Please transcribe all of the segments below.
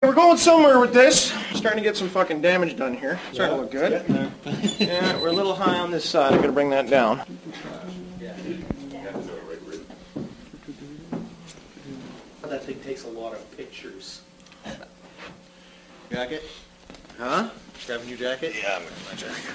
We're going somewhere with this. Starting to get some fucking damage done here. Starting to look good. Yeah, we're a little high on this side. I gotta bring that down. That thing takes a lot of pictures. Jacket? Huh? Grab a new jacket? Yeah, I'm gonna my jacket.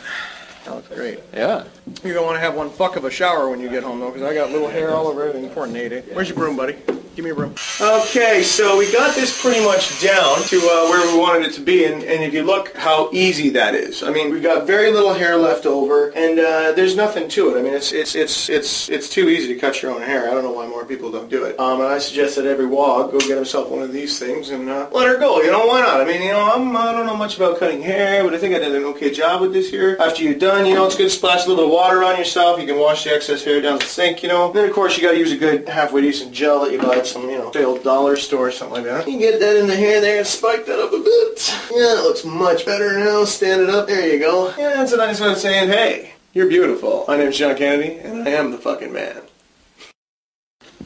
That looks great. Yeah. You don't want to have one fuck of a shower when you get home, though, because I got little hair all over everything. Poor Nate. Where's your broom, buddy? Give me a broom. Okay, so we got this pretty much down to where we wanted it to be, and if you look how easy that is. I mean, we got very little hair left over, and there's nothing to it. I mean, it's too easy to cut your own hair. I don't know why more people don't do it. And I suggest that every wog go get himself one of these things and let her go. You know, why not? I mean, you know, I don't know much about cutting hair, but I think I did an okay job with this here. After you're done, you know, it's good to splash a little bit of water on yourself. You can wash the excess hair down the sink, you know. And then, of course, you got to use a good halfway decent gel that you buy at some, you know, failed dollar store or something like that. You can get that in the hair there and spike that up a bit. Yeah, it looks much better now. Stand it up. There you go. Yeah, that's a nice way of saying, hey, you're beautiful. My name's John Kennedy, and I am the fucking man.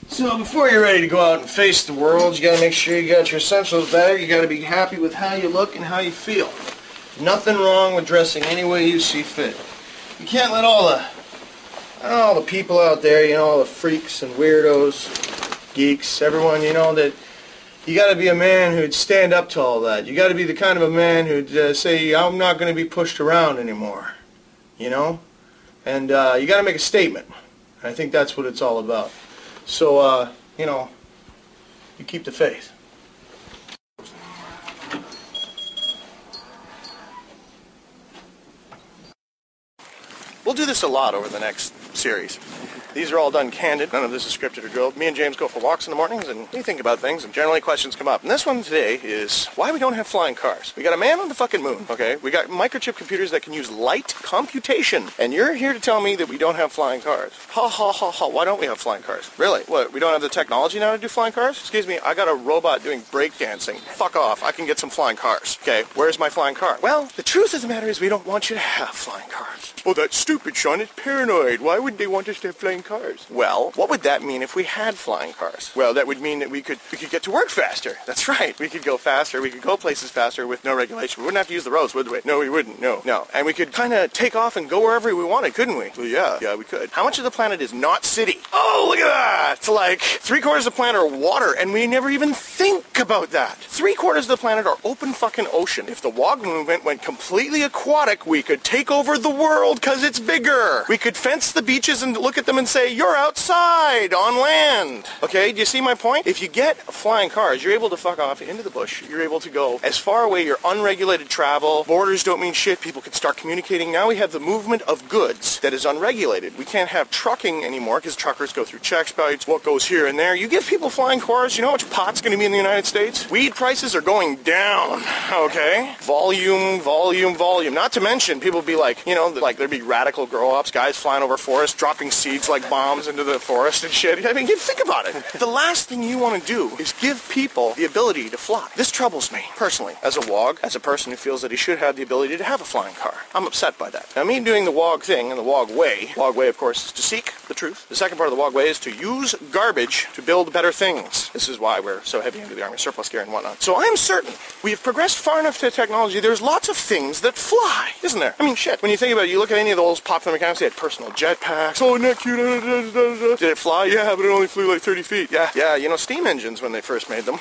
So before you're ready to go out and face the world, you got to make sure you got your essentials better. You got to be happy with how you look and how you feel. Nothing wrong with dressing any way you see fit. You can't let all the people out there, you know, all the freaks and weirdos, geeks, everyone, you know, that you got to be a man who'd stand up to all that. You got to be the kind of a man who'd say, I'm not going to be pushed around anymore, you know? And you got to make a statement. And I think that's what it's all about. So, you know, you keep the faith. We'll do this a lot over the next series. These are all done candid. None of this is scripted or drilled. Me and James go for walks in the mornings and we think about things and generally questions come up. And this one today is why we don't have flying cars. We got a man on the fucking moon, okay? We got microchip computers that can use light computation. And you're here to tell me that we don't have flying cars. Ha ha ha ha. Why don't we have flying cars? Really? What, we don't have the technology now to do flying cars? Excuse me, I got a robot doing breakdancing. Fuck off. I can get some flying cars. Okay, where's my flying car? Well, the truth of the matter is we don't want you to have flying cars. Oh, that's stupid, Sean. It's paranoid. Why would they want us to have flying cars? Well, what would that mean if we had flying cars? Well, that would mean that we could get to work faster. That's right. We could go faster. We could go places faster with no regulation. We wouldn't have to use the roads, would we? No, we wouldn't. No. And we could kind of take off and go wherever we wanted, couldn't we? Well, yeah, we could. How much of the planet is not city? Oh, look at that! It's like 3/4 of the planet are water, and we never even think about that. 3/4 of the planet are open fucking ocean. If the WOG movement went completely aquatic, we could take over the world because it's bigger. We could fence the beaches and look at them and say, you're outside on land. Okay, do you see my point? If you get flying cars, you're able to fuck off into the bush. You're able to go as far away. You're unregulated travel. Borders don't mean shit. People can start communicating. Now we have the movement of goods that is unregulated. We can't have trucking anymore because truckers go through checkpoints. What goes here and there? You give people flying cars, you know how much pot's going to be in the United States? Weed prices are going down. Okay? Volume. Not to mention, people be like, you know, like there'd be radical grow-ups, guys flying over forests, dropping seeds like bombs into the forest and shit. I mean, think about it. The last thing you want to do is give people the ability to fly. This troubles me, personally, as a WOG, as a person who feels that he should have the ability to have a flying car. I'm upset by that. Now, me doing the WOG thing and the WOG way, of course, is to seek the truth. The second part of the WOG way is to use garbage to build better things. This is why we're so heavy into the Army surplus gear and whatnot. So I'm certain we have progressed far enough to technology, there's lots of things that fly, isn't there? I mean, shit, when you think about it, you look at any of those popular mechanics, they had personal jetpacks. Oh, isn't that cute? Did it fly? Yeah, but it only flew like 30 feet. Yeah, you know, steam engines when they first made them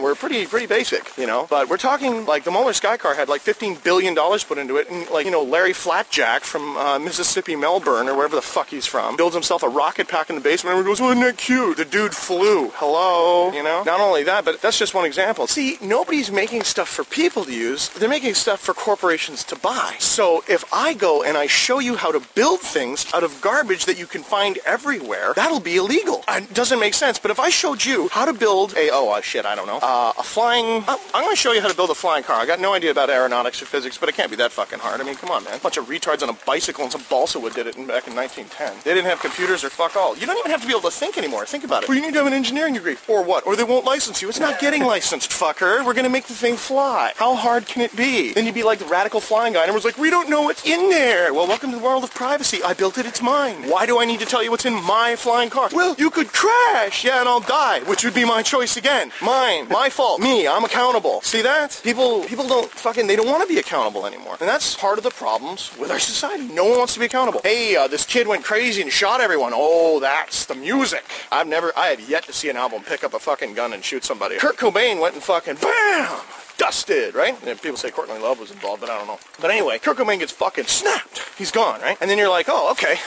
were pretty basic, you know. But we're talking, like, the Muller Sky Car had like $15 billion put into it, and, like, you know, Larry Flatjack from Mississippi, Melbourne, or wherever the fuck he's from, builds himself a rocket pack in the basement, and everyone goes, oh, isn't that cute? The dude flew. Hello? You know? Not only that, but that's just one example. See, nobody's making stuff for people to use. They're making stuff for corporations to buy. So if I go and I show you how to build things out of garbage that you can find everywhere, that'll be illegal. It doesn't make sense, but if I showed you how to build a flying, I'm going to show you how to build a flying car. I got no idea about aeronautics or physics, but it can't be that fucking hard. I mean, come on, man. A bunch of retards on a bicycle and some balsa wood did it back in 1910. They didn't have computers or fuck all. You don't even have to be able to think anymore. Think about it. Well, you need to have an engineering degree. Or what? Or they won't license you. It's not getting licensed, fucker. We're going to make the thing fly. How hard can it be? Then you'd be like the radical flying guy, and everyone's like, we don't know what's in there. Well, welcome to the world of privacy. I built it. It's mine. Why do I need to tell you what's in my flying car. Well, you could crash. Yeah, and I'll die, which would be my choice again. Mine. My fault. Me. I'm accountable. See that? People don't fucking, they don't want to be accountable anymore. And that's part of the problems with our society. No one wants to be accountable. Hey, this kid went crazy and shot everyone. Oh, that's the music. I have yet to see an album pick up a fucking gun and shoot somebody. Kurt Cobain went and fucking BAM! Dusted, right? And people say Courtney Love was involved, but I don't know. But anyway, Kurt Cobain gets fucking snapped. He's gone, right? And then you're like, oh, okay.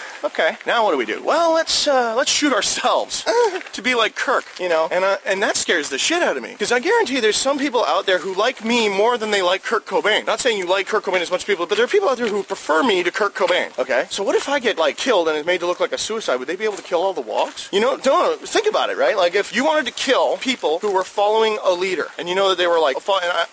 Now what do we do? Well, let's shoot ourselves to be like Kirk, you know? And that scares the shit out of me, because I guarantee there's some people out there who like me more than they like Kurt Cobain. Not saying you like Kurt Cobain as much as people, but there are people out there who prefer me to Kurt Cobain. Okay? So what if I get like killed and it's made to look like a suicide? Would they be able to kill all the wogs? You know, don't think about it, right? Like if you wanted to kill people who were following a leader, and you know that they were like,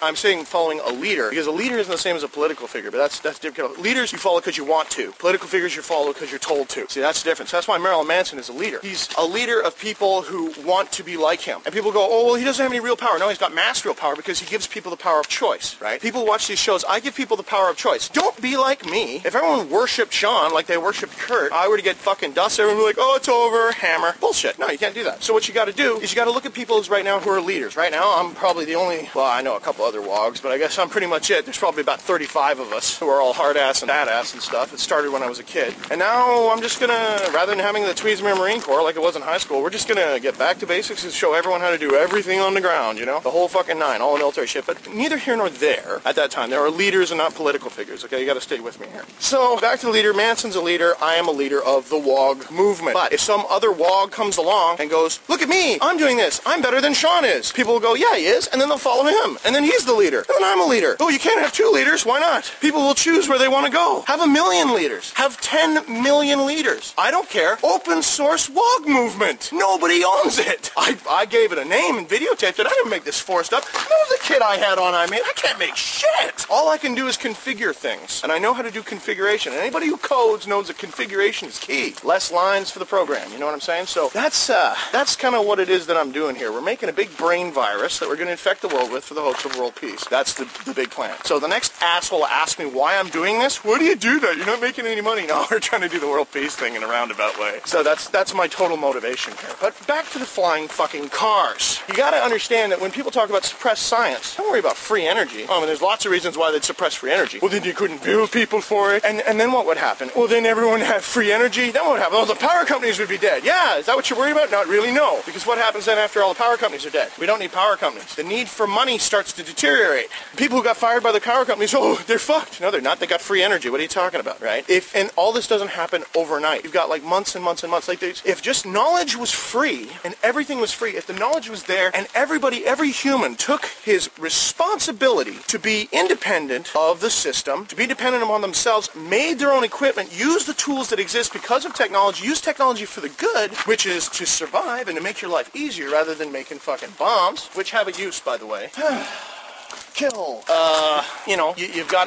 I'm saying following a leader, because a leader isn't the same as a political figure, but that's different. Leaders you follow because you want to. Political figures you follow because you're told to. See, that's the difference. That's why Marilyn Manson is a leader. He's a leader of people who want to be like him. And people go, oh, well, he doesn't have any real power. No, he's got mass real power because he gives people the power of choice, right? People watch these shows, I give people the power of choice. Don't be like me. If everyone worshipped Sean like they worshipped Kurt, I were to get fucking dust, everyone would be like, oh, it's over, hammer. Bullshit. No, you can't do that. So what you gotta do is you gotta look at people as right now who are leaders. Right now, I'm probably the only, well, I know a couple other wogs, but I guess I'm pretty much it. There's probably about 35 of us who are all hard-ass and badass and stuff. It started when I was a kid. And now I'm just gonna, rather than having the Tweedsmuir Marine Corps like it was in high school, we're just gonna get back to basics and show everyone how to do everything on the ground, you know? The whole fucking nine, all the military shit. But neither here nor there at that time. There are leaders and not political figures, okay? You gotta stay with me here. So, back to the leader. Manson's a leader. I am a leader of the WOG movement. But if some other WOG comes along and goes, look at me, I'm doing this, I'm better than Sean is, people will go, yeah, he is, and then they'll follow him. And then he's the leader. And then I'm a leader. Oh, you can't have two leaders. Why not? People will choose where they want to go. Have 1 million leaders. Have 10 million leaders. I don't care. Open source WOG movement. Nobody owns it. I gave it a name and videotaped it. I didn't make this forced up. That was the kid I had on I made. I can't make shit. All I can do is configure things. And I know how to do configuration. And anybody who codes knows that configuration is key. Less lines for the program. You know what I'm saying? So that's kind of what it is that I'm doing here. We're making a big brain virus that we're going to infect the world with for the hopes of world peace. That's the big plan. So the next asshole asks me why I'm doing this. Why do you do that? You're not making any money. No, we're trying to do the world peace thing in a roundabout way. So that's my total motivation here. But back to the flying fucking cars. You got to understand that when people talk about suppressed science, don't worry about free energy. I mean, there's lots of reasons why they'd suppress free energy. Well, then you couldn't build people for it. And then what would happen? Well, then everyone would have free energy. Then what would happen? Well, the power companies would be dead. Yeah, is that what you're worried about? Not really, no. Because what happens then after all the power companies are dead? We don't need power companies. The need for money starts to deteriorate. People who got fired by the power companies, oh, they're fucked. No, they're not. They got free energy. What are you talking about, right? And all this doesn't happen overnight. You've got like months and months and months. Like if just knowledge was free and everything was free, if the knowledge was there and every human took his responsibility to be independent of the system, to be dependent upon themselves, made their own equipment, use the tools that exist because of technology, use technology for the good, which is to survive and to make your life easier rather than making fucking bombs, which have a use, by the way. Kill. You know, we've got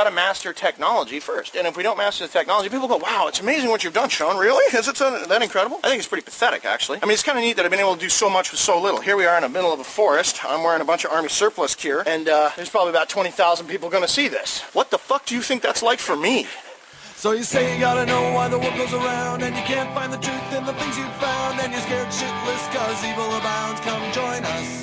to master technology first. And if we don't master the technology, people go, wow, it's amazing what you've done, Sean. Really? Is it that incredible? I think it's pretty pathetic, actually. I mean, it's kind of neat that I've been able to do so much with so little. Here we are in the middle of a forest. I'm wearing a bunch of Army surplus gear, and there's probably about 20,000 people going to see this. What the fuck do you think that's like for me? So you say you gotta know why the world goes around, and you can't find the truth in the things you found, and you're scared shitless cause evil abounds. Come join us.